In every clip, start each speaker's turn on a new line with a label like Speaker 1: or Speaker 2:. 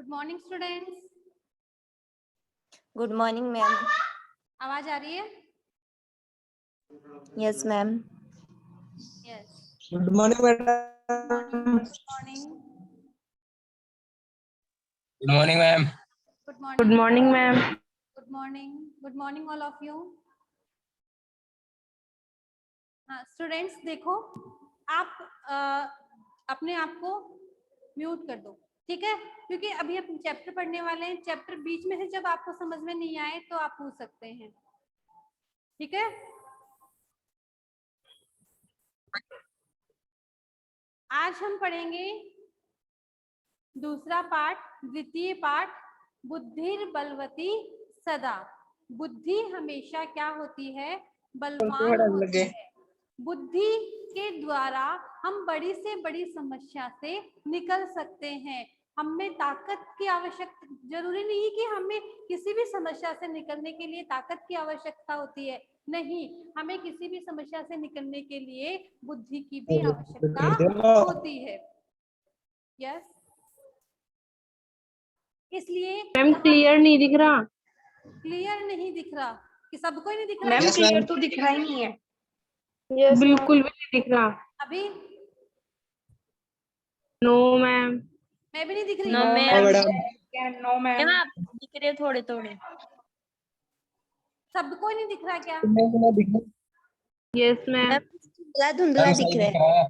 Speaker 1: Good morning students.
Speaker 2: Good morning ma'am.
Speaker 1: आवाज आ रही है?
Speaker 2: Yes ma'am.
Speaker 1: Yes.
Speaker 3: Good morning madam.
Speaker 1: Good morning.
Speaker 3: Good morning ma'am.
Speaker 1: Good morning.
Speaker 4: Good morning ma'am.
Speaker 1: Good morning. Good morning all of you. हाँ students देखो, आप अपने आप को mute कर दो, ठीक है? क्योंकि अभी हम चैप्टर पढ़ने वाले हैं। चैप्टर बीच में से जब आपको समझ में नहीं आए तो आप पूछ सकते हैं, ठीक है? आज हम पढ़ेंगे दूसरा पाठ, द्वितीय पाठ, बुद्धिर बलवती सदा। बुद्धि हमेशा क्या होती है? बलवान होती है। बुद्धि के द्वारा हम बड़ी से बड़ी समस्या से निकल सकते हैं। हमें ताकत की आवश्यकता, जरूरी नहीं कि हमें किसी भी समस्या से निकलने के लिए ताकत की आवश्यकता होती है, नहीं, हमें किसी भी समस्या से निकलने के लिए बुद्धि की भी आवश्यकता होती है। यस, इसलिए
Speaker 4: मैम क्लियर नहीं दिख रहा।
Speaker 1: क्लियर नहीं दिख रहा कि सबको ही नहीं दिख रहा?
Speaker 5: मैम क्लियर तो दिख रहा ही नहीं है।
Speaker 4: बिल्कुल भी नहीं दिख रहा।
Speaker 1: अभी
Speaker 4: नो मैम।
Speaker 1: मैं भी नहीं दिख रही।
Speaker 2: No ma'am.
Speaker 5: No ma'am.
Speaker 2: Ma'am आप दिख रहे थोड़े थोड़े।
Speaker 1: सबको ही नहीं दिख रहा क्या?
Speaker 4: Yes ma'am.
Speaker 2: धुंधला धुंधला दिख रहा है।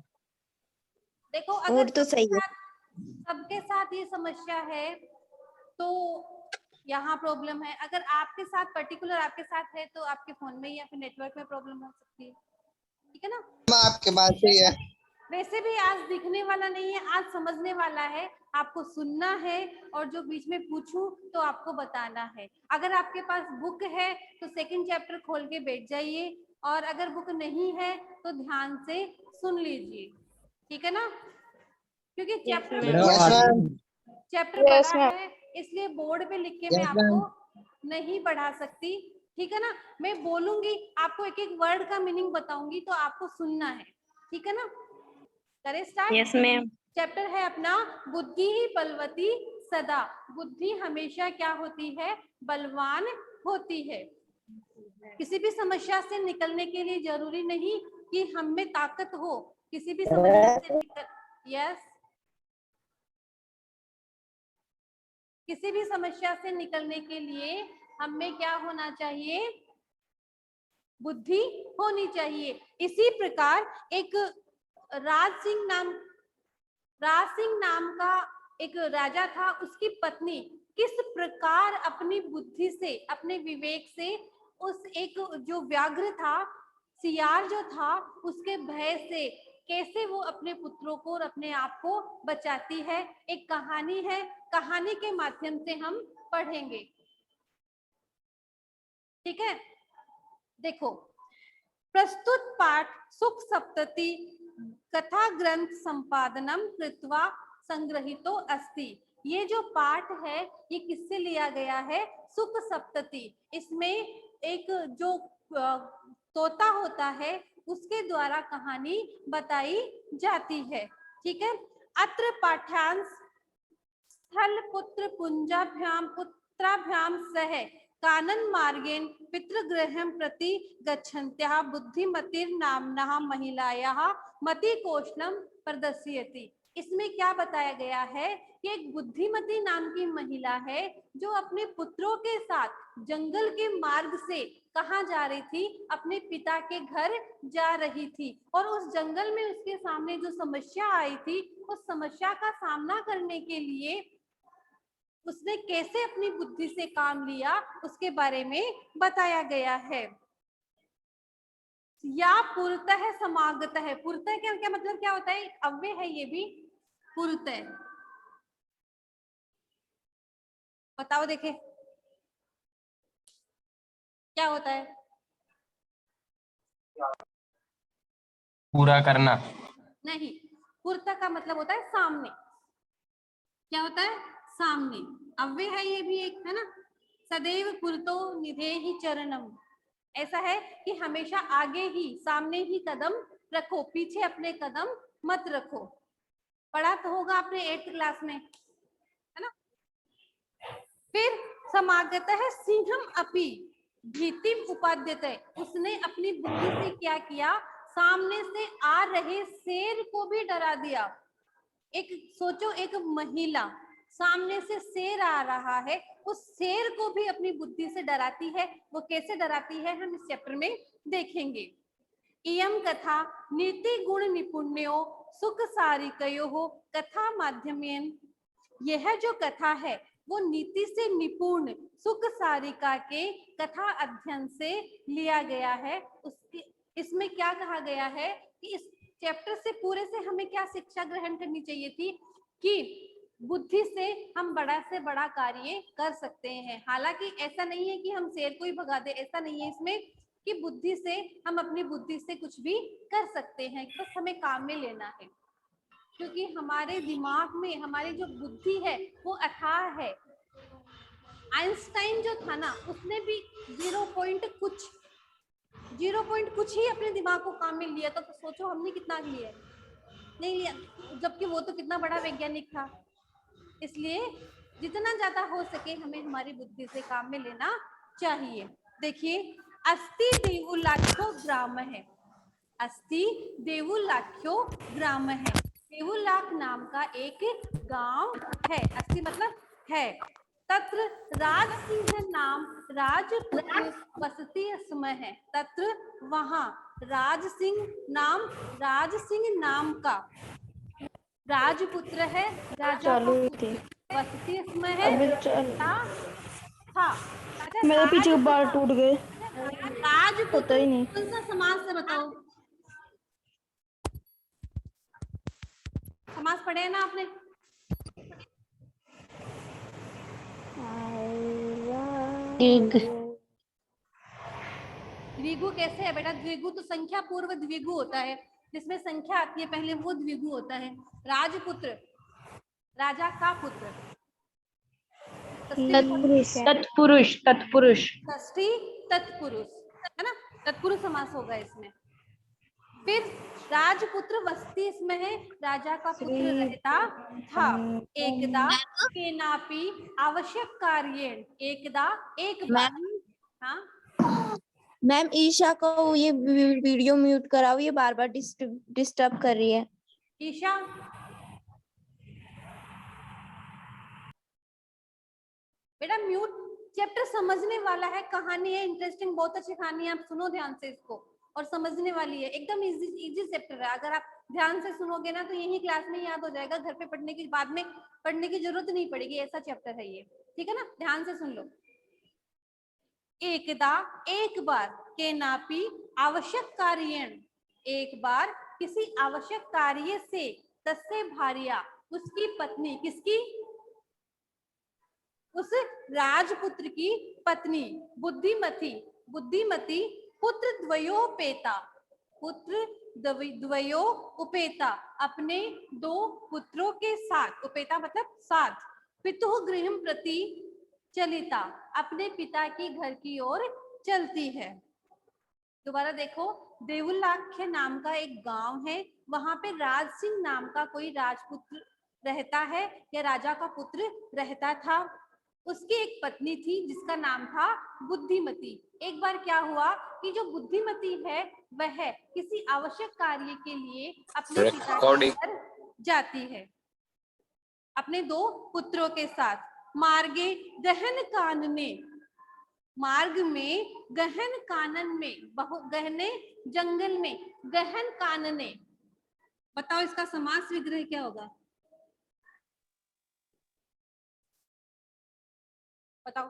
Speaker 1: देखो
Speaker 2: और
Speaker 1: अगर
Speaker 2: तो सही है।
Speaker 1: सबके साथ ये समस्या है तो यहाँ प्रॉब्लम है। अगर आपके साथ पर्टिकुलर आपके साथ है तो आपके फोन में या फिर नेटवर्क में प्रॉब्लम हो सकती है, ठीक है ना?
Speaker 3: आपके बात सही है।
Speaker 1: वैसे भी आज दिखने वाला नहीं है, आज समझने वाला है। आपको सुनना है और जो बीच में पूछूं तो आपको बताना है। अगर आपके पास बुक है तो सेकंड चैप्टर खोल के बैठ जाइए, और अगर बुक नहीं है तो ध्यान से सुन लीजिए, ठीक है ना? क्योंकि चैप्टर बड़ा है, इसलिए बोर्ड पे लिख के मैं आपको नहीं पढ़ा सकती, ठीक है ना? मैं बोलूंगी, आपको एक एक वर्ड का मीनिंग बताऊंगी तो आपको सुनना है, ठीक है ना? करें स्टार्ट?
Speaker 2: Yes ma'am.
Speaker 1: चैप्टर है अपना बुद्धि ही बलवती सदा। बुद्धि हमेशा क्या होती है? बलवान होती है। किसी भी समस्या से निकलने के लिए जरूरी नहीं कि हम में ताकत हो। किसी भी समस्या से किसी भी समस्या से निकलने के लिए हमें क्या होना चाहिए? बुद्धि होनी चाहिए। इसी प्रकार एक राज सिंह नाम का एक राजा था। उसकी पत्नी किस प्रकार अपनी बुद्धि से, अपने विवेक से, उस एक जो व्याघ्र था, सियार जो था, उसके भय से कैसे वो अपने पुत्रों को और अपने आप को बचाती है, एक कहानी है। कहानी के माध्यम से हम पढ़ेंगे, ठीक है? देखो, प्रस्तुत पाठ सुख सप्तति कथा ग्रंथ संपादनम कृत्वा संग्रहितो अस्ति। ये जो पाठ है ये किससे लिया गया है? सुख सप्तति। इसमें एक जो तोता होता है उसके द्वारा कहानी बताई जाती है, ठीक है? अत्र पाठ्यांश स्थल पुत्र पुत्राभ्याम सह कानन मार्गेन पितृगृहं प्रति गच्छन्त्याः बुद्धिमतिर्नाम्नः महिलायाः मतिकौशलं प्रदर्शयति। इसमें क्या बताया गया है कि एक बुद्धिमती नाम की महिला है जो अपने पुत्रों के साथ जंगल के मार्ग से कहाँ जा रही थी? अपने पिता के घर जा रही थी, और उस जंगल में उसके सामने जो समस्या आई थी, उस समस्या का सामना करने के लिए उसने कैसे अपनी बुद्धि से काम लिया उसके बारे में बताया गया है। या पुरतः समागतः। पुरतः क्या मतलब क्या होता है? अव्यय है ये भी। पुरतः बताओ, देखे क्या होता है?
Speaker 3: पूरा करना
Speaker 1: नहीं, पुरतः का मतलब होता है सामने। क्या होता है? सामने। अव्यय है ये भी एक, है ना? सदैव पुरतो निधेहि चरणम। ऐसा है कि हमेशा आगे ही, सामने ही कदम रखो, पीछे अपने कदम मत रखो। पढ़ा तो होगा आपने 8th क्लास में, है ना? फिर समागतः सिंहम अपि भीतिम उपाद्यते, उसने अपनी बुद्धि से क्या किया, सामने से आ रहे शेर को भी डरा दिया। एक सोचो, एक महिला सामने से शेर आ रहा है, उस शेर को भी अपनी बुद्धि से डराती है। वो कैसे डराती है हम इस चैप्टर में देखेंगे। इयम कथा नीति गुण निपुण्यो सुख सारिकयो कथा माध्यमेन, यह जो कथा है वो नीति से निपुण सुख सारिका के कथा अध्ययन से लिया गया है। उसके इसमें क्या कहा गया है कि इस चैप्टर से पूरे से हमें क्या शिक्षा ग्रहण करनी चाहिए थी कि बुद्धि से हम बड़ा से बड़ा कार्य कर सकते हैं। हालांकि ऐसा नहीं है कि हम शेर को ही भगा दे, ऐसा नहीं है इसमें, कि बुद्धि से हम अपनी बुद्धि से कुछ भी कर सकते हैं, बस हमें काम में लेना है। क्योंकि हमारे दिमाग में हमारी जो बुद्धि है वो अथाह है। आइंस्टाइन जो था ना, उसने भी 0 पॉइंट कुछ ही अपने दिमाग को काम में लिया था। तो सोचो हमने कितना लिया, नहीं लिया, जबकि वो तो कितना बड़ा वैज्ञानिक था। इसलिए जितना ज्यादा हो सके हमें हमारी बुद्धि से काम में लेना चाहिए। देखिए, अस्ति देवुलाख्यो ग्राम है, अस्ति देवुलाख्यो ग्राम है, देवुलाख नाम का एक गांव है। अस्ति मतलब है। तत्र राज सिंह नाम राजपुत्र वसति स्म है, तत्र वहां राज सिंह नाम का राजपुत्र है, राजा का पुत्र वसति स्म है, था।
Speaker 2: मेरे पीछे बाल टूट गए,
Speaker 1: राजपुत्र
Speaker 2: पता ही नहीं।
Speaker 1: कौन सा समास से बताओ, समास पढ़े है ना आपने? द्विगु कैसे है बेटा? द्विगु तो संख्या पूर्व द्विगु होता है, जिसमें संख्या आती है पहले, वो द्विगु होता है। राजपुत्र, राजा का पुत्र।
Speaker 4: तत्पुरुष, तत्पुरुष।
Speaker 1: षष्ठी तत्पुरुष है ना, तत्पुरुष समास होगा इसमें। फिर राजपुत्र वसति इसमें है, राजा का पुत्र रहता था। एकदा केनापि आवश्यक कार्येण, एकदा एक बार। हाँ
Speaker 2: मैम, ईशा को ये वीडियो म्यूट कराओ, ये बार बार डिस्टर्ब कर रही है।
Speaker 1: ईशा, बेटा म्यूट, चैप्टर समझने वाला है, कहानी है इंटरेस्टिंग, बहुत अच्छी कहानी है, आप सुनो ध्यान से इसको, और समझने वाली है, एकदम इजी चैप्टर है। अगर आप ध्यान से सुनोगे ना तो यही क्लास में याद हो जाएगा, घर पे पढ़ने के बाद में पढ़ने की जरूरत नहीं पड़ेगी, ऐसा चैप्टर है ये। ठीक है ना, ध्यान से सुन लो। एकदा एक बार, के नापी आवश्यक कार्येण, एक बार किसी आवश्यक कार्य से, तस्य भार्या उसकी पत्नी, किसकी? उस राजपुत्र की पत्नी, बुद्धिमती पुत्र द्वयोपेता, पुत्र द्वयोपेता अपने 2 पुत्रों के साथ, उपेता मतलब साथ, पितुः गृहं प्रति चलिता, अपने पिता के घर की ओर चलती है। दोबारा देखो, देवुलाख्य नाम का एक गांव है, वहां पे राज सिंह नाम का कोई राजपुत्र रहता है, या राजा का पुत्र रहता था। उसकी एक पत्नी थी जिसका नाम था बुद्धिमती। एक बार क्या हुआ कि जो बुद्धिमती है वह किसी आवश्यक कार्य के लिए अपने पिता के घर जाती है, अपने 2 पुत्रों के साथ। मार्गे गहन कानने, मार्ग में गहन कानन में, गहने जंगल में, गहन कानने, बताओ इसका समास विग्रह क्या होगा? बताओ।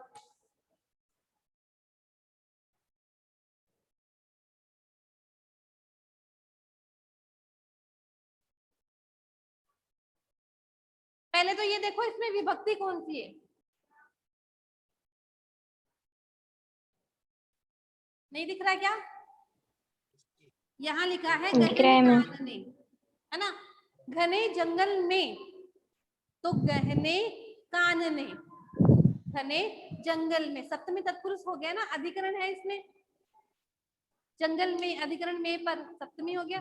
Speaker 1: पहले तो ये देखो इसमें विभक्ति कौन सी है, नहीं दिख रहा क्या? यहाँ लिखा है गहन कानने, है ना, घने जंगल में, तो गहने कानने, घने जंगल में, सप्तमी तत्पुरुष हो गया ना, अधिकरण है इसमें, जंगल में अधिकरण में पर सप्तमी हो गया।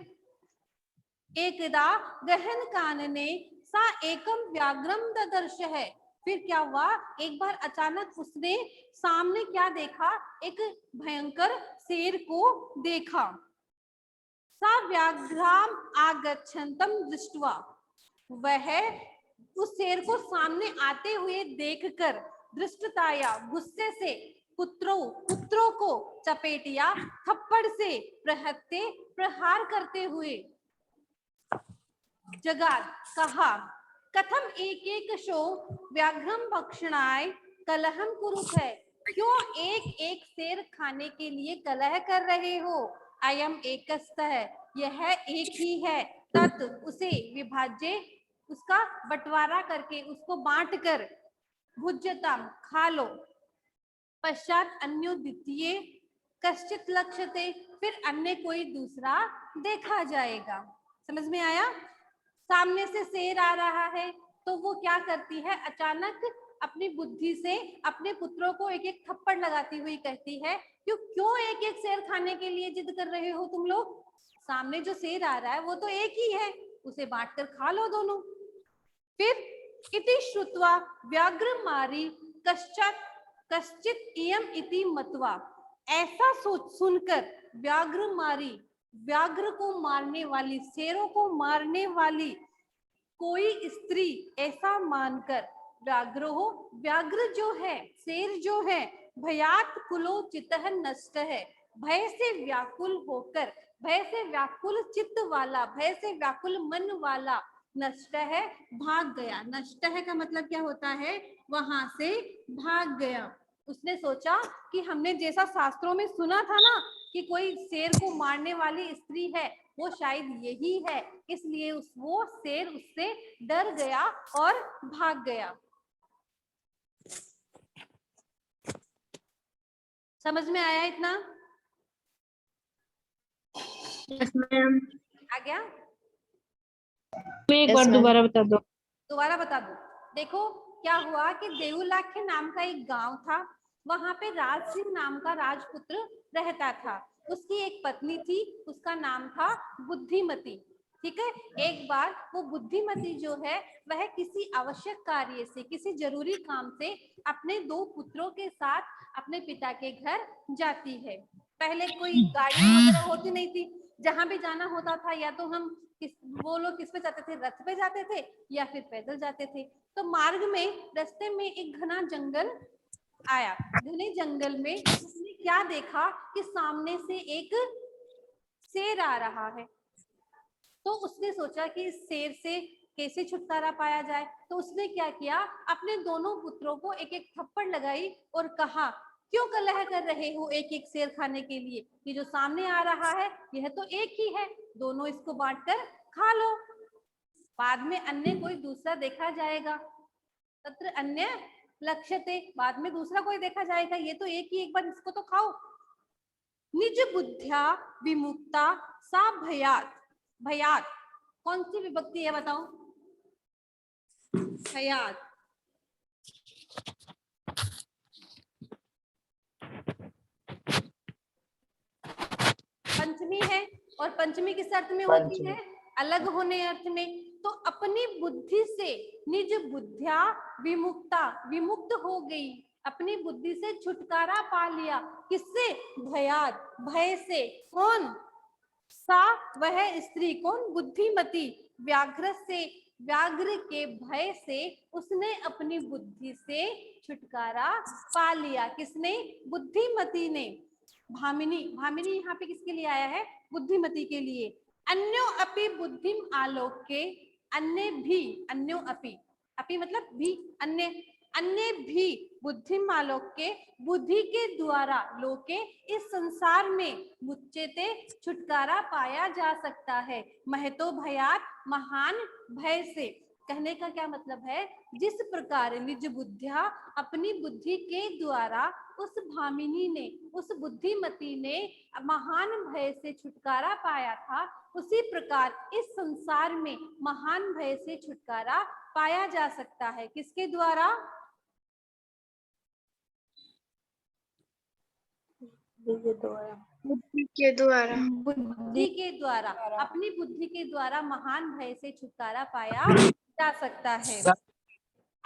Speaker 1: एकदा गहन कानने सा एकम व्याघ्रम ददर्श है, फिर क्या हुआ, एक बार अचानक उसने सामने क्या देखा, एक भयंकर शेर को देखा। सा व्याघ्राम आगच्छन्तम दृष्ट्वा, वह उस शेर को सामने आते हुए देखकर दृष्टताया गुस्से से पुत्रों को चपेटिया, थप्पड़ से प्रहार करते हुए जगाद, कहा कथम एक एक शो व्याघ्रम भक्षणाय कलहम कुरुत है, क्यों एक एक शेर खाने के लिए कलह कर रहे हो। अयम एकस्तः, यह एक ही है। तत्, उसे विभाज्य, उसका बंटवारा करके, उसको बांट कर, भुज्यताम, खा लो। पश्चात अन्यो द्वितीय कश्चित लक्ष्यते, फिर अन्य कोई दूसरा देखा जाएगा। समझ में आया। सामने से शेर आ रहा है तो वो क्या करती है, अचानक अपनी बुद्धि से अपने पुत्रों को एक एक थप्पड़ लगाती हुई कहती है, क्यों एक एक शेर खाने के लिए जिद कर रहे हो तुम लोग। सामने जो शेर आ रहा है वो तो एक ही है, उसे बांटकर खा लो दोनों। फिर इति श्रुत्वा व्याघ्र मारी कश्चित इयम इति मत्वा, ऐसा सुनकर व्याघ्र मारी, व्याघ्र को मारने वाली, शेरों को मारने वाली कोई स्त्री ऐसा मानकर, व्याघ्र जो है, शेर जो है, भयात कुलो चित्तः नष्ट है, भय से व्याकुल होकर, भय से व्याकुल चित्त वाला, भय से व्याकुल मन वाला, नष्ट है, भाग गया। नष्ट है का मतलब क्या होता है, वहां से भाग गया। उसने सोचा कि हमने जैसा शास्त्रों में सुना था ना कि कोई शेर को मारने वाली स्त्री है, वो शायद यही है, इसलिए वो शेर उससे डर गया और भाग गया। समझ में आया इतना?
Speaker 4: Yes ma'am.
Speaker 1: आ गया?
Speaker 4: मैं एक बार दोबारा बता दो।
Speaker 1: दोबारा बता दो। देखो क्या हुआ कि देवलाख्य नाम का एक गांव था, वहां पे राज सिंह नाम का राजपुत्र रहता था। उसकी एक पत्नी थी, उसका नाम था बुद्धिमती। ठीक है। एक बार वो बुद्धिमती जो है वह किसी आवश्यक कार्य से, किसी जरूरी काम से अपने 2 पुत्रों के साथ अपने पिता के घर जाती है। पहले कोई गाड़ी वगैरह होती नहीं थी, जहां भी जाना होता था या तो हम वो लोग किस पे जाते थे, रथ पे जाते थे या फिर पैदल जाते थे। तो मार्ग में, रास्ते में एक घना जंगल आया। घने जंगल में उसने क्या देखा कि सामने से एक शेर आ रहा है। तो उसने सोचा कि इस शेर से कैसे छुटकारा पाया जाए। तो उसने क्या किया, अपने दोनों पुत्रों को एक एक थप्पड़ लगाई और कहा, क्यों कलह कर रहे हो एक एक शेर खाने के लिए, कि जो सामने आ रहा है यह तो एक ही है, दोनों इसको बांटकर खा लो, बाद में अन्य कोई दूसरा देखा जाएगा। तत्र अन्य लक्ष्यते, बाद में दूसरा कोई देखा जाएगा, ये तो एक ही, एक बार इसको तो खाओ। निज बुद्ध्या विमुक्ता सा भयात, भयात कौन सी विभक्ति है बताओ, भयात। पंचमी है, और पंचमी किस अर्थ में होती है, अलग होने अर्थ में। तो अपनी बुद्धि से, निज बुद्ध्या विमुक्ता, विमुक्त हो गई, अपनी बुद्धि से छुटकारा पा लिया। किससे, भयात, भय से। कौन, सा वह स्त्री, कौन, बुद्धिमती, व्याघ्र से, व्याघ्र के भय से उसने अपनी बुद्धि से छुटकारा पा लिया। किसने, बुद्धिमती ने। भामिनी, भामिनी यहाँ पे किसके लिए आया है, बुद्धिमती के लिए। अन्यो अपि बुद्धिम आलोके, अन्य भी, अन्यो अपि, अपि मतलब भी, अन्य भी बुद्धिम आलोके, बुद्धि के द्वारा, लोके, इस संसार में, मुच्यते, छुटकारा पाया जा सकता है, महतो भयात, महान भय से। कहने का क्या मतलब है, जिस प्रकार निज बुद्धिया, अपनी बुद्धि के द्वारा उस भामिनी ने, उस बुद्धिमती ने महान भय से छुटकारा पाया था, उसी प्रकार इस संसार में महान भय से छुटकारा पाया जा सकता है। किसके द्वारा,
Speaker 5: बुद्धि के द्वारा।
Speaker 1: बुद्धि के द्वारा, अपनी बुद्धि के द्वारा महान भय से छुटकारा पाया जा सकता है।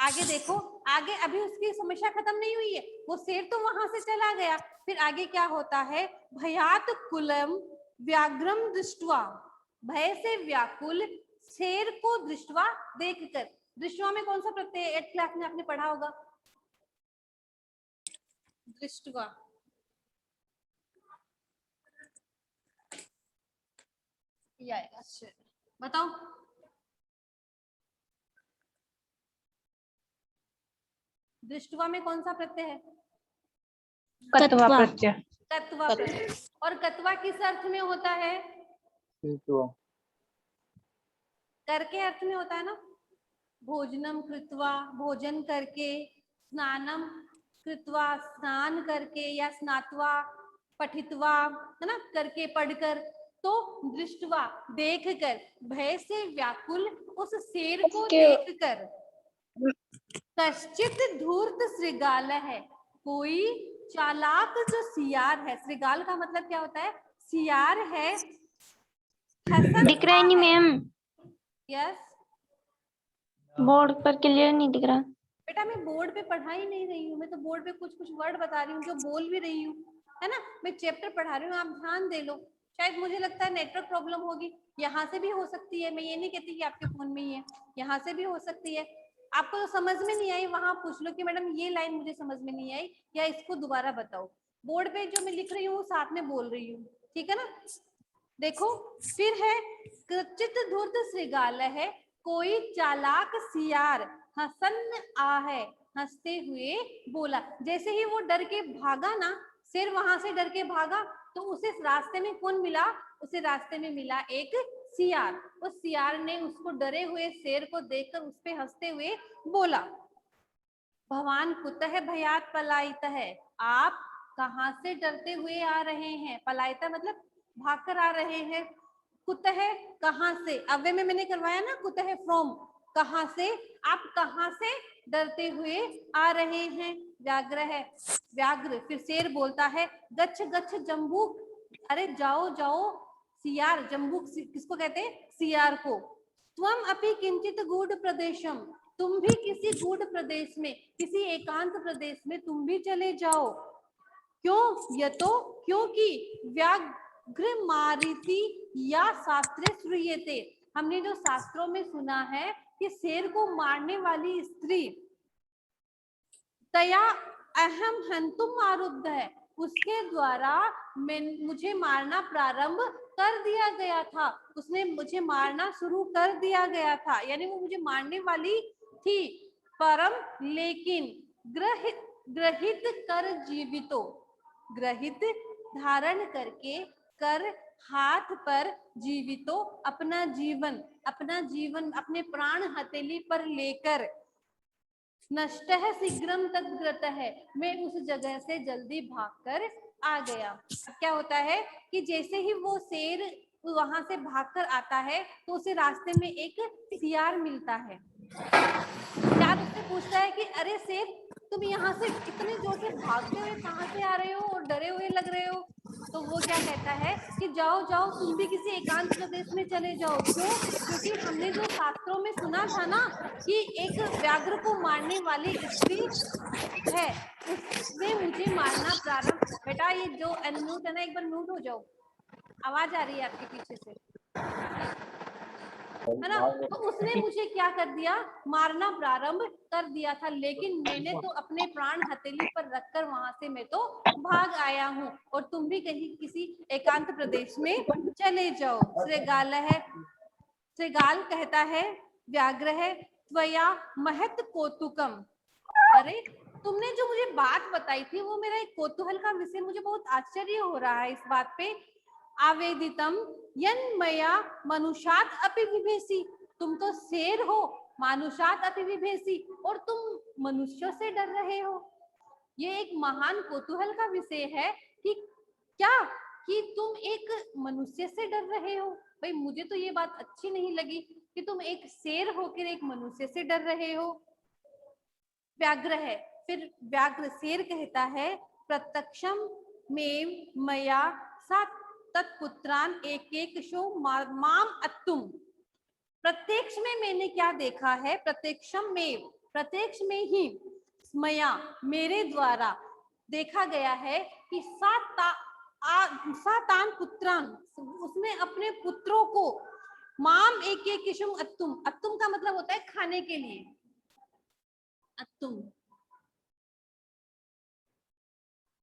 Speaker 1: आगे देखो, आगे अभी उसकी समस्या खत्म नहीं हुई है, वो शेर तो वहां से चला गया, फिर आगे क्या होता है, भयात कुलम व्याघ्रम दृष्टवा, भय से व्याकुल शेर को दृष्टवा देखकर। दृष्टवा में कौन सा प्रत्यय है? 8th क्लास में आपने पढ़ा होगा, दृष्टवा। बताओ, दृष्टवा में कौन सा प्रत्यय है?
Speaker 4: कत्वा प्रत्यय।
Speaker 1: कत्वा प्रत्यय। और कत्वा किस अर्थ में होता है? कर के अर्थ में होता है ना, भोजनम कृत्वा, भोजन करके, स्नानम कृत्वा, स्नान करके, या स्नात्वा, पठित्वा, है ना, करके, पढ़कर। तो दृष्टवा देखकर, भय से व्याकुल उस शेर को देखकर, कश्चित धूर्त श्रृगाल है, कोई चालाक जो सियार है, श्रृगाल का मतलब क्या होता है? सियार है।
Speaker 2: दिख रहा है नहीं मैम,
Speaker 1: यस
Speaker 2: बोर्ड पर क्लियर नहीं दिख रहा।
Speaker 1: बेटा, मैं बोर्ड पे पढ़ा ही नहीं रही हूँ, मैं तो बोर्ड पे कुछ कुछ वर्ड बता रही हूँ जो बोल भी रही हूँ, है ना। मैं चैप्टर पढ़ा रही हूँ, आप ध्यान दे लो। शायद मुझे लगता है नेटवर्क प्रॉब्लम होगी, यहाँ से भी हो सकती है, मैं ये नहीं कहती कि आपके फोन में ही है, यहाँ से भी हो सकती है। आपको तो समझ में नहीं आई, वहां पूछ लो कि मैडम ये लाइन मुझे समझ में नहीं आई, या इसको दोबारा बताओ। बोर्ड पे जो मैं लिख रही हूँ साथ में बोल रही हूँ, ठीक है ना। देखो, फिर है कचित धूर्त श्रृगाल है, कोई चालाक सियार हसन आ है, हंसते हुए बोला। जैसे ही वो डर के भागा ना, शेर वहां से डर के भागा, तो उसे रास्ते में कौन मिला? उसे रास्ते में मिला एक सियार। उस सियार ने उसको डरे हुए शेर को देखकर उस पे हंसते हुए बोला, भगवान कुतः भयात पलायित है, आप कहाँ से डरते हुए आ रहे हैं? पलायित मतलब भागकर आ रहे हैं। कुतः कहाँ से, अव्यय में मैंने करवाया ना, कुतः फ्रॉम, कहाँ से, आप कहाँ से डरते हुए आ रहे हैं? व्याघ्र है, व्याघ्र। फिर शेर बोलता है, गच्छ गच्छ जम्बूक, अरे जाओ जाओ सियार। जम्बूक किसको कहते हैं? सियार को। त्वम अपि किंचित गूढ़ प्रदेशम, तुम भी किसी गूढ़ प्रदेश में, किसी एकांत प्रदेश में तुम भी चले जाओ। क्यों? ये तो क्योंकि व्याघ्र मारिति या शास्त्रे श्रूयते, हमने जो शास्त्रों में सुना है कि शेर को मारने वाली स्त्री तया अहम हंतुम आरुद्ध है, उसके द्वारा मुझे मारना प्रारंभ कर दिया गया था, उसने मुझे मारना शुरू कर दिया गया था, यानी वो मुझे मारने वाली थी। परम लेकिन ग्रहित कर जीवितो, ग्रहित धारण करके, कर हाथ पर, जीवितो अपना जीवन, अपने प्राण हथेली पर लेकर, नष्ट है शीघ्रम तद्ग्रत है, मैं उस जगह से जल्दी भागकर आ गया। अब क्या होता है कि जैसे ही वो शेर वहां से भागकर आता है, तो उसे रास्ते में एक सियार मिलता है। सियार उससे पूछता है कि अरे शेर, तुम यहाँ से इतने जोर से भागते हुए कहाँ से आ रहे हो और डरे हुए लग रहे हो? तो वो क्या कहता है कि जाओ जाओ, तुम भी किसी एकांत प्रदेश में चले जाओ। क्यों? क्योंकि हमने जो शास्त्रों में सुना था ना कि एक व्याघ्र को मारने वाली स्त्री है, उसने मुझे मारना प्रारंभ। बेटा, ये जो अनम्यूट है ना, एक बार म्यूट हो जाओ, आवाज आ रही है आपके पीछे से, है ना। तो उसने मुझे क्या कर दिया? मारना प्रारंभ कर दिया था, लेकिन मैंने तो अपने प्राण हथेली पर रखकर वहां से मैं तो भाग आया हूँ, और तुम भी कहीं किसी एकांत प्रदेश में चले जाओ। श्रृगाल है, श्रृगाल कहता है, व्याघ्र है, त्वया महत कौतुकम, अरे तुमने जो मुझे बात बताई थी वो मेरा एक कौतूहल का विषय, मुझे बहुत आश्चर्य हो रहा है इस बात पे। आवेदितम यन्मया मनुष्यात अपि विभेसी, तुम तो शेर हो, मानुषात अपि विभेसी, और तुम मनुष्यों से डर रहे हो। ये एक महान कौतूहल का विषय है कि क्या, कि तुम एक मनुष्य से डर रहे हो। भाई मुझे तो ये बात अच्छी नहीं लगी कि तुम एक शेर होकर एक मनुष्य से डर रहे हो। व्याघ्र है, फिर व्याघ्र शेर कहता है, प्रत्यक्षम में मया सा तत्पुत्रान एक एक शो माम अत्तुम, प्रत्यक्ष में मैंने क्या देखा है? प्रत्यक्षम में, प्रत्यक्ष में ही मया मेरे द्वारा देखा गया है कि सातान पुत्रान, उसने अपने पुत्रों को माम एक किशुम अत्तुम, अत्तुम का मतलब होता है खाने के लिए, अत्तुम,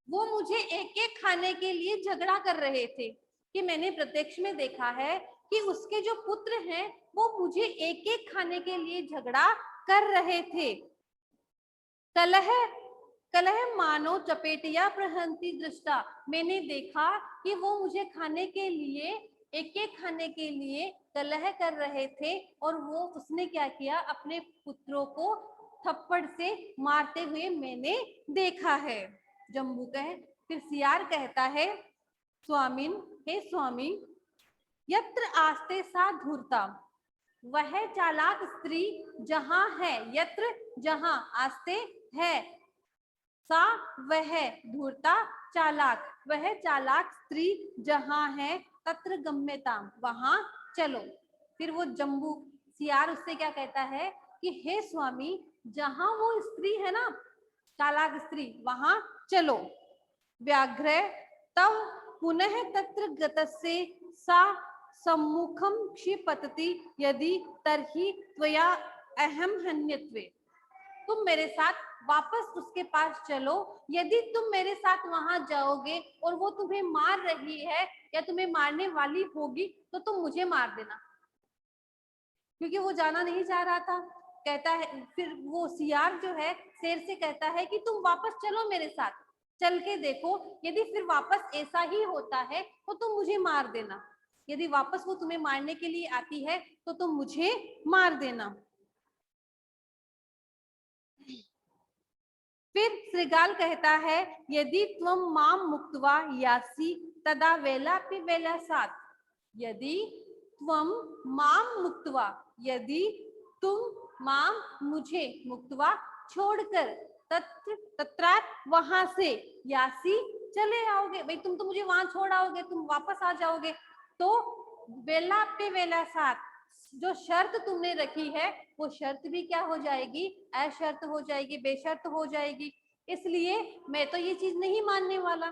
Speaker 1: वो मुझे एक एक खाने के लिए झगड़ा कर रहे थे। कि मैंने प्रत्यक्ष में देखा है कि उसके जो पुत्र हैं वो मुझे एक एक खाने के लिए झगड़ा कर रहे थे। कलह कलह मानो चपेटिया प्रहंती दृष्टा, मैंने देखा कि वो मुझे खाने के लिए एक एक खाने के लिए कलह कर रहे थे और वो उसने क्या किया, अपने पुत्रों को थप्पड़ से मारते हुए मैंने देखा है। जम्बू कहे, फिर सियार कहता है स्वामिन, हे स्वामी, यत्र आस्ते सा धूर्ता, वह चालाक स्त्री जहां है, यत्र जहां, आस्ते है, सा वह, धूर्ता चालाक, वह चालाक स्त्री जहां है, तत्र गम्यताम, वहां चलो। फिर वो जम्बू सियार उससे क्या कहता है कि हे स्वामी, जहां वो स्त्री है ना, चालाक स्त्री, वहां चलो। व्याघ्र तव पुनः तत्र गतस्य सा सम्मुखम क्षिपतति यदि तरहि त्वया अहम हन्यत्वे, तुम मेरे साथ वापस उसके पास चलो, यदि तुम मेरे साथ वहां जाओगे और वो तुम्हें मार रही है या तुम्हें मारने वाली होगी तो तुम मुझे मार देना। क्योंकि वो जाना नहीं चाह रहा था, कहता है, फिर वो सियार जो है शेर से कहता है कि तुम वापस चलो मेरे साथ, चल के देखो, यदि फिर वापस ऐसा ही होता है तो तुम मुझे मार देना, यदि वापस वो तुम्हें मारने के लिए आती है तो तुम मुझे मार देना। फिर श्रीगाल कहता है यदि त्वम माम मुक्त्वा यासी तदा वेलापि वेला साथ, यदि त्वम माम मुक्त्वा, यदि तुम माम मुझे, मुक्त्वा छोड़कर, तत्रात वहां से, यासी चले आओगे, भाई तुम तो मुझे वहां छोड़ आओगे, तुम वापस आ जाओगे, तो वेला पे वेला साथ, जो शर्त तुमने रखी है वो शर्त भी क्या हो जाएगी, अशर्त हो जाएगी, बेशर्त हो जाएगी, इसलिए मैं तो ये चीज नहीं मानने वाला।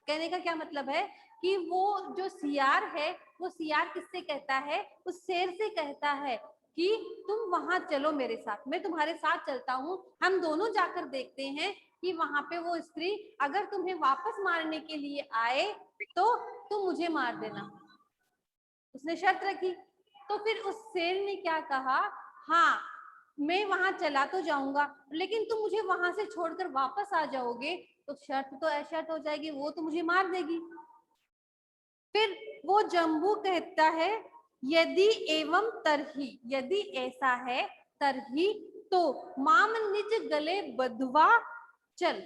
Speaker 1: कहने का क्या मतलब है कि वो जो सियार है वो सियार किससे कहता है, उस शेर से कहता है कि तुम वहां चलो मेरे साथ, मैं तुम्हारे साथ चलता हूँ, हम दोनों जाकर देखते हैं कि वहां पे वो स्त्री अगर तुम्हें वापस मारने के लिए आए तो तुम मुझे मार देना, उसने शर्त रखी। तो फिर उस शेर ने क्या कहा, हाँ मैं वहां चला तो जाऊंगा लेकिन तुम मुझे वहां से छोड़कर वापस आ जाओगे तो शर्त तो अशर्त हो जाएगी, वो तो मुझे मार देगी। फिर वो जम्बू कहता है यदि एवं तरही, यदि ऐसा है, तरही तो माम निज गले बधवा चल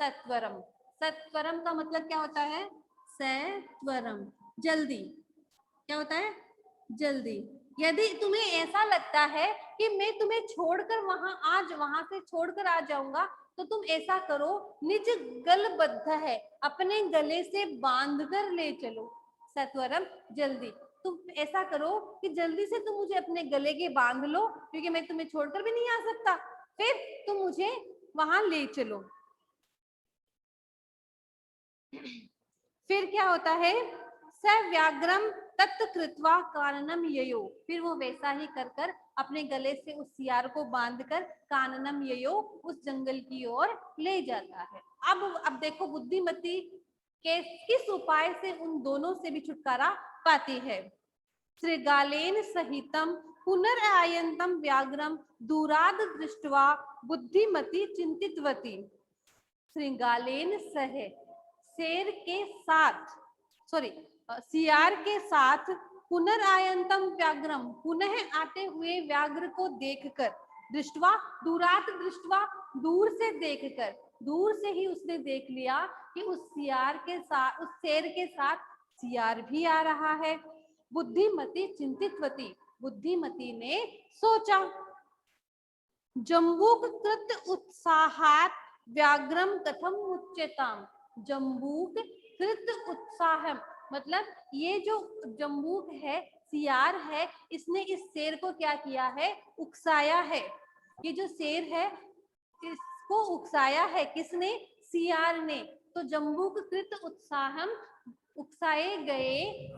Speaker 1: सत्वरम, सत्वरम का मतलब क्या होता है, सत्वरम, जल्दी, क्या होता है, जल्दी। यदि तुम्हें ऐसा लगता है कि मैं तुम्हें छोड़कर वहां से छोड़कर आ जाऊंगा तो तुम ऐसा करो, निज गलबद्ध है, अपने गले से बांधकर ले चलो, सत्वरम जल्दी, तुम ऐसा करो कि जल्दी से तुम मुझे अपने गले के बांध लो क्योंकि मैं तुम्हें छोड़कर भी नहीं आ सकता, फिर तुम मुझे वहां ले चलो। फिर क्या होता है, सव्याग्रम तत्कृत्वा काननम ययो, फिर वो वैसा ही कर कर अपने गले से उस सियार को बांधकर काननम ययो, उस जंगल की ओर ले जाता है। अब देखो बुद्धिमती के किस उपाय से उन दोनों से भी छुटकारा पाती है। श्रीगालेन सहितम पुनरायन्तम व्याघ्रम दूराद दृष्ट्वा बुद्धिमती चिंतितवती, श्रृंगालेन सह, शेर के साथ, सॉरी सियार के साथ, पुनरायन्तम व्याघ्रम, पुनः आते हुए व्याघ्र को देखकर, दृष्टवा दूरात दृष्टवा, दूर से देखकर, दूर से ही उसने देख लिया कि उस सियार के साथ, उस शेर के साथ सियार भी आ रहा है। बुद्धिमती चिंतितवती, बुद्धिमती ने सोचा, जम्बूक कृत उत्साहात व्याघ्रम कथम उच्यताम, जम्बूक कृत उत्साहम, मतलब ये जो जम्बूक है, सियार है, इसने इस शेर को क्या किया है, उकसाया है। ये जो शेर है इसको उकसाया है किसने? सियार ने। तो जम्बूक कृत उत्साहम, उकसाए गए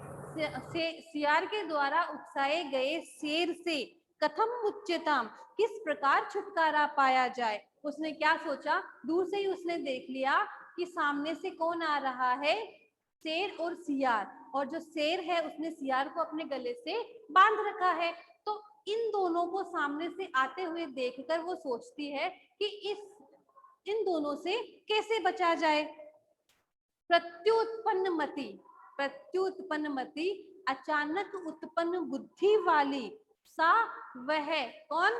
Speaker 1: सियार के द्वारा उकसाए गए शेर से कथम उच्चताम, किस प्रकार छुटकारा पाया जाए। उसने क्या सोचा, दूर से ही उसने देख लिया कि सामने से कौन आ रहा है, शेर और सियार, और जो शेर है उसने सियार को अपने गले से बांध रखा है। तो इन दोनों को सामने से आते हुए देखकर वो सोचती है कि इन दोनों से कैसे बचा जाए। प्रत्युत्पन्न मति अचानक उत्पन्न बुद्धि वाली सा वह कौन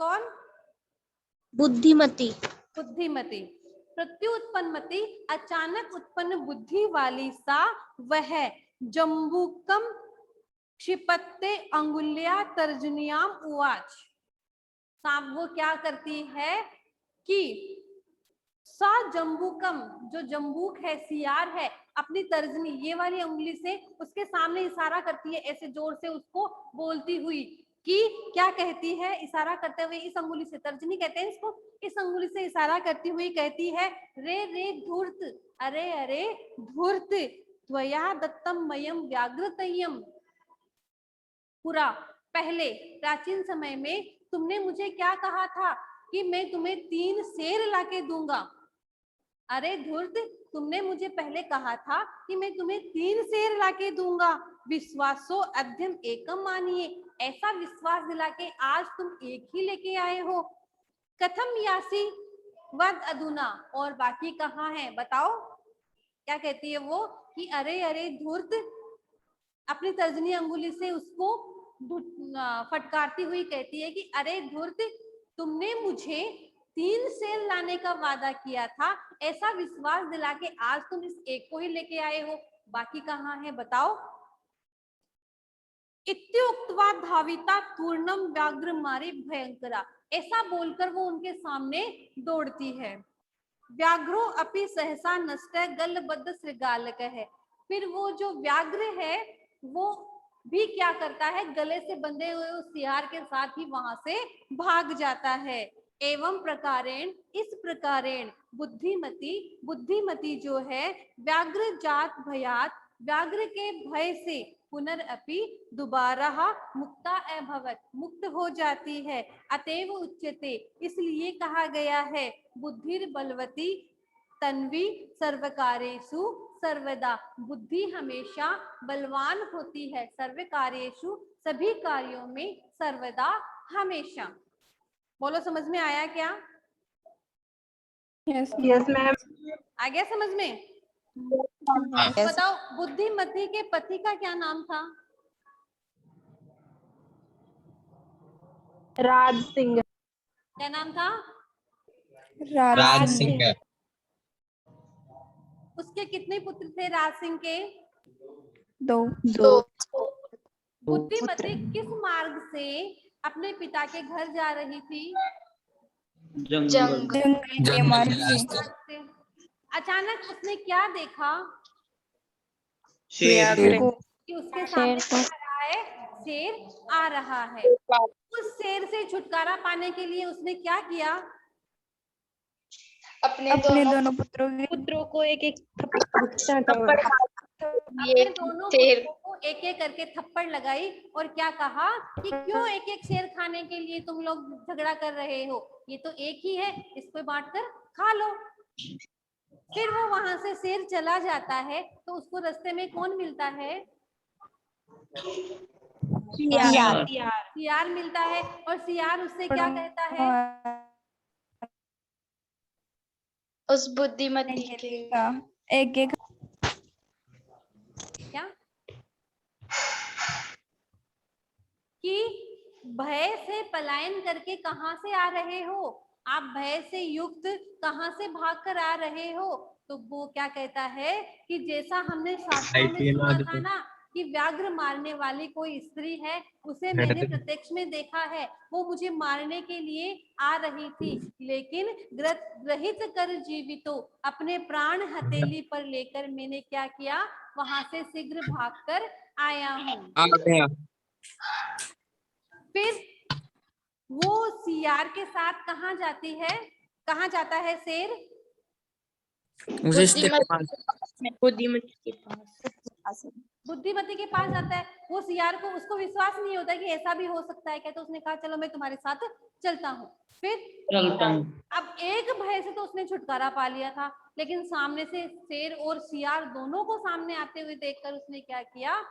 Speaker 1: कौन
Speaker 2: बुद्धिमती।
Speaker 1: बुद्धिमती। प्रत्युत्पन्नमति अचानक उत्पन्न बुद्धि वाली सा वह जम्बूकम क्षिपत्ते अंगुल्या तर्जनियाम उवाच। सांप वो क्या करती है कि सा जम्बूकम, जो जम्बूक है, सियार है, अपनी तर्जनी ये वाली उंगली से उसके सामने इशारा करती है, ऐसे जोर से उसको बोलती हुई कि क्या कहती है, इशारा करते हुए इस अंगुली से, तर्जनी कहते हैं इसको, इस अंगुली से इशारा करती हुई कहती है, रे रे धूर्त, अरे अरे धूर्त, त्वया दत्तम मयम व्याघ्रतय्यम। पूरा पहले प्राचीन समय में तुमने मुझे क्या कहा था कि मैं तुम्हें 3 शेर लाके दूंगा। अरे धूर्त, तुमने मुझे पहले कहा था कि मैं तुम्हें 3 शेर लाके दूंगा। विश्वासो अध्यम एकम मानिए, ऐसा विश्वास दिला के आज तुम एक ही लेके आए हो। कथम यासी वद अधुना, और बाकी कहाँ है बताओ। क्या कहती है वो कि अरे अरे धूर्त, अपनी तर्जनी अंगुली से उसको फटकारती हुई कहती है कि अरे धूर्त, तुमने मुझे 3 शेर लाने का वादा किया था, ऐसा विश्वास दिला के आज तुम इस एक को ही लेके आए हो, बाकी कहाँ है बताओ। इत्युक्त्वा धाविता पूर्णम व्याघ्र मारे भयंकरा, ऐसा बोलकर वो उनके सामने दौड़ती है। व्याघ्रो अपि सहसा नष्ट गलबद्ध श्रृगालक है, फिर वो जो व्याघ्र है वो भी क्या करता है, गले से बंधे हुए उस सियार के साथ ही वहां से भाग जाता है। एवं प्रकारेण, इस प्रकारेण बुद्धिमती जो है व्याघ्र जात भयात, व्याघ्र के भय से पुनरअपि दोबारा मुक्ता अभवत, मुक्त हो जाती है। अतएव उच्यते, इसलिए कहा गया है, बुद्धिर बलवती तन्वी सर्वकारेषु सर्वदा, बुद्धि हमेशा बलवान होती है, सर्वकार्येषु सभी कार्यों में, सर्वदा हमेशा। बोलो समझ में आया क्या?
Speaker 5: Yes ma'am.
Speaker 1: आ गया समझ में? तो बताओ बुद्धिमती के पति का क्या नाम था?
Speaker 5: राज सिंह।
Speaker 1: क्या नाम था?
Speaker 3: राज सिंह।
Speaker 1: उसके कितने पुत्र थे राज सिंह के?
Speaker 2: 2।
Speaker 1: बुद्धिमती किस मार्ग से अपने पिता के घर जा रही थी?
Speaker 2: जंगल मार्ग से।
Speaker 1: अचानक उसने क्या देखा
Speaker 3: शेर
Speaker 2: को।
Speaker 1: कि उसके सामने
Speaker 2: शेर को।
Speaker 1: आ रहा है, शेर आ रहा है। उस शेर से छुटकारा पाने के लिए उसने क्या किया?
Speaker 2: अपने दोनों पुत्रों
Speaker 5: को एक एक
Speaker 1: अपने दोनों पुत्रों को एक एक करके थप्पड़ लगाई और क्या कहा कि क्यों एक एक शेर खाने के लिए तुम लोग झगड़ा कर रहे हो, ये तो एक ही है, इसको बांटकर खा लो। फिर वो वहां से शेर चला जाता है तो उसको रास्ते में कौन मिलता है? सियार मिलता है, और सियार उससे क्या कहता है?
Speaker 2: उस बुद्धिमती के एक एक
Speaker 1: क्या कि भय से पलायन करके कहां से आ रहे हो आप, भय से युक्त कहां से भागकर आ रहे हो? तो वो क्या कहता है कि जैसा हमने शास्त्रों में सुना था ना कि व्याघ्र मारने वाली कोई स्त्री है, उसे मैंने प्रत्यक्ष में देखा है, वो मुझे मारने के लिए आ रही थी, लेकिन ग्रहित कर जीवितो, अपने प्राण हथेली पर लेकर मैंने क्या किया, वहां से शीघ्र भागकर आया हूँ। फिर वो सियार के साथ कहाँ जाती है, कहाँ जाता है शेर? बुद्धिमती के पास जाता है। वो सियार को, उसको विश्वास नहीं होता कि ऐसा भी हो सकता है क्या, तो उसने कहा चलो मैं तुम्हारे साथ चलता हूँ। फिर अब एक भय से तो उसने छुटकारा पा लिया था, लेकिन सामने से शेर और सियार दोनों को सामने आते हुए देखकर उसने क्या किया,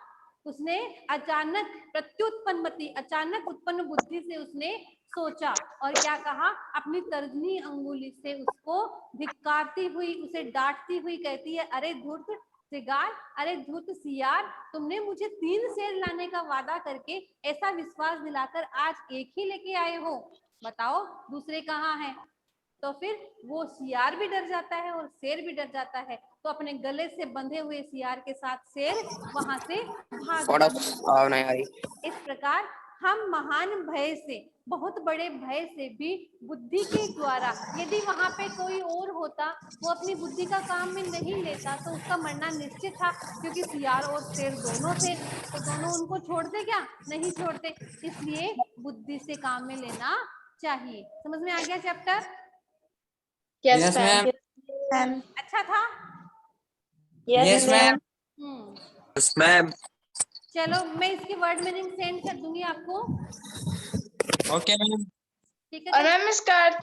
Speaker 1: उसने अचानक प्रत्युत्पन्नमति, अचानक उत्पन्न बुद्धि से उसने सोचा और क्या कहा, अपनी तर्जनी अंगुली से उसको धिक्कारती हुई, उसे डांटती हुई कहती है, अरे धूर्त सिगार, अरे धूर्त सियार, तुमने मुझे 3 शेर लाने का वादा करके ऐसा विश्वास दिलाकर आज एक ही लेके आए हो, बताओ दूसरे कहाँ हैं? तो फिर वो सियार भी डर जाता है और शेर भी डर जाता है, तो अपने गले से बंधे हुए सियार के साथ शेर वहां से भाग जाता है। इस प्रकार हम महान भय से, बहुत बड़े भय से भी बुद्धि के द्वारा, यदि वहां पे कोई और होता, वो अपनी बुद्धि का काम में नहीं लेता, तो उसका मरना निश्चित था, क्योंकि सियार और शेर दोनों थे, तो दोनों उनको छोड़ते क्या? नहीं छोड़ते। इसलिए बुद्धि से काम में लेना चाहिए। समझ में आ गया चैप्टर?
Speaker 3: Yes, ma'am.
Speaker 1: अच्छा था?
Speaker 3: Yes, ma'am.
Speaker 6: Yes, ma'am.
Speaker 1: चलो मैं इसकी वर्ड मीनिंग सेंड कर दूंगी आपको,
Speaker 3: Okay, ma'am.
Speaker 1: ठीक है?
Speaker 5: मैम इसका
Speaker 1: अर्थ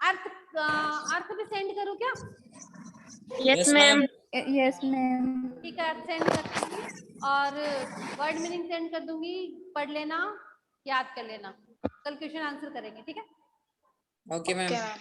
Speaker 1: अर्थ भी सेंड करूँ क्या?
Speaker 3: Yes, ma'am.
Speaker 2: Yes ma'am.
Speaker 1: ठीक है, अर्थ सेंड कर दूंगी और वर्ड मीनिंग सेंड कर दूंगी, पढ़ लेना, याद कर लेना, कल क्वेश्चन आंसर करेंगे, ठीक है?
Speaker 3: Okay, ma'am.